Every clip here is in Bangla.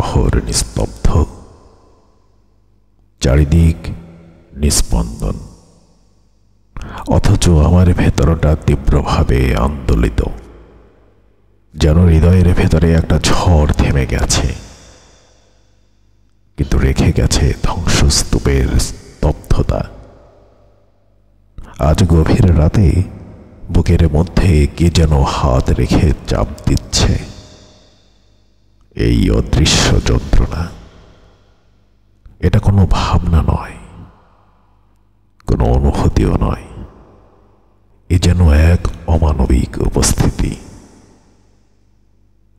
শহর নিস্তব্ধ, চারিদিক নিস্পন্দন, অথচ আমার ভেতরটা তীব্রভাবে আন্দোলিত, যেন হৃদয়ের ভেতরে একটা ঝড় থেমে গেছে, কিন্তু রেখে গেছে ধ্বংসস্তূপের স্তব্ধতা। আজ গভীর রাতে বুকের মধ্যে কে যেন হাত রেখে চাপ দিচ্ছে। এই অদৃশ্য যন্ত্রণা, এটা কোনো ভাবনা নয়, কোনো অনুভূতিও নয়, এ যেন এক অমানবিক উপস্থিতি,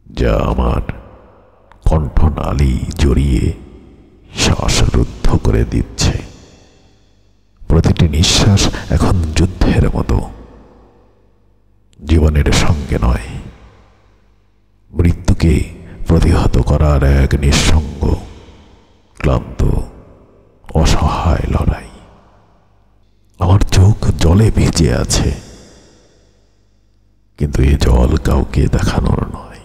যা আমার কণ্ঠনালী জড়িয়ে শ্বাসরুদ্ধ করে দিচ্ছে। প্রতিটি নিঃশ্বাস এখন যুদ্ধের মতো, জীবনের সঙ্গে নয়, মৃত্যুকে প্রতিহত করার এক নিঃসঙ্গ, ক্লান্ত, অসহায় লড়াই। আমার চোখ জলে ভিজে আছে, কিন্তু এ জল কাউকে দেখানোর নয়।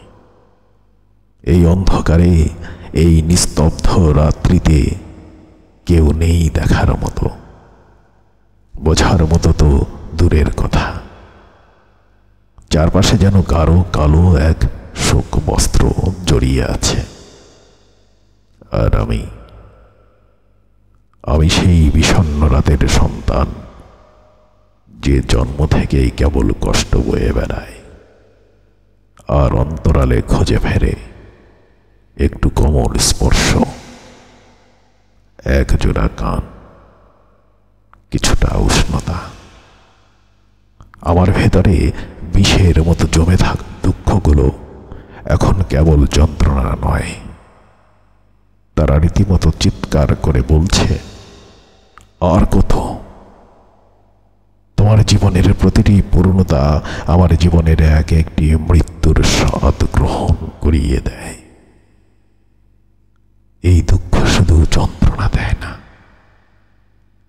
এই অন্ধকারে, এই নিস্তব্ধ রাত্রিতে কেউ নেই দেখার মতো, বোঝার মতো তো দূরের কথা। চারপাশে যেন গাঢ় কালো এক শোক বস্ত্র জড়িয়ে আছে, আর আমি সেই বিষণ্ণ রাতের সন্তান, যে জন্ম থেকেই কেবল কষ্ট বয়ে বেড়ায়, আর অন্তরালে খোঁজে ফেরে একটু কোমল স্পর্শ, এক জোড়া কান, কিছুটা উষ্ণতা। আমার ভেতরে বিষের মতো জমে থাকা দুঃখগুলো এখন কেবল যন্ত্রণা নয়, তারা রীতিমতো চিৎকার করে বলছে, আর কত? তোমার জীবনের প্রতিটি পূর্ণতা আমার জীবনের এক একটি মৃত্যুর স্বাদ গ্রহণ করিয়ে দেয়। এই দুঃখ শুধু যন্ত্রণা দেয় না,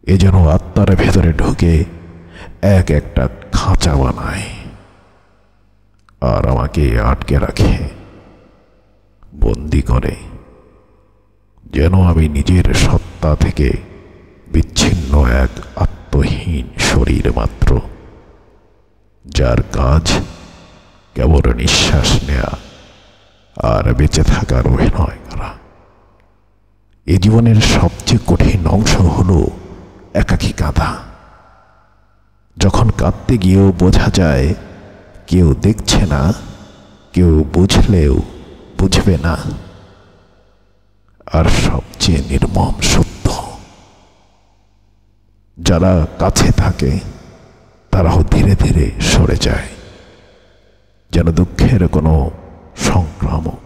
এ যেন আত্মার ভেতরে ঢুকে এক একটা খাঁচা বানায়, আর আমাকে আটকে রাখে, বন্দি করে, যেন আমি নিজের সত্তা থেকে বিচ্ছিন্ন এক আত্মহীন শরীর মাত্র, যার কাজ কেবল নিঃশ্বাস নেয়া আর বেঁচে থাকার অভিনয় করা। এ জীবনের সবচেয়ে কঠিন অংশ হলো একাকী কাঁদা, যখন কাঁদতে গিয়েও বোঝা যায় কেউ দেখছে না, কেউ বুঝলেও বুঝবে না, আর সবচেয়ে নির্মম সত্য, যারা কাছে থাকে তারাও ধীরে ধীরে সরে যায়, যেন দুঃখের কোনো সংক্রামক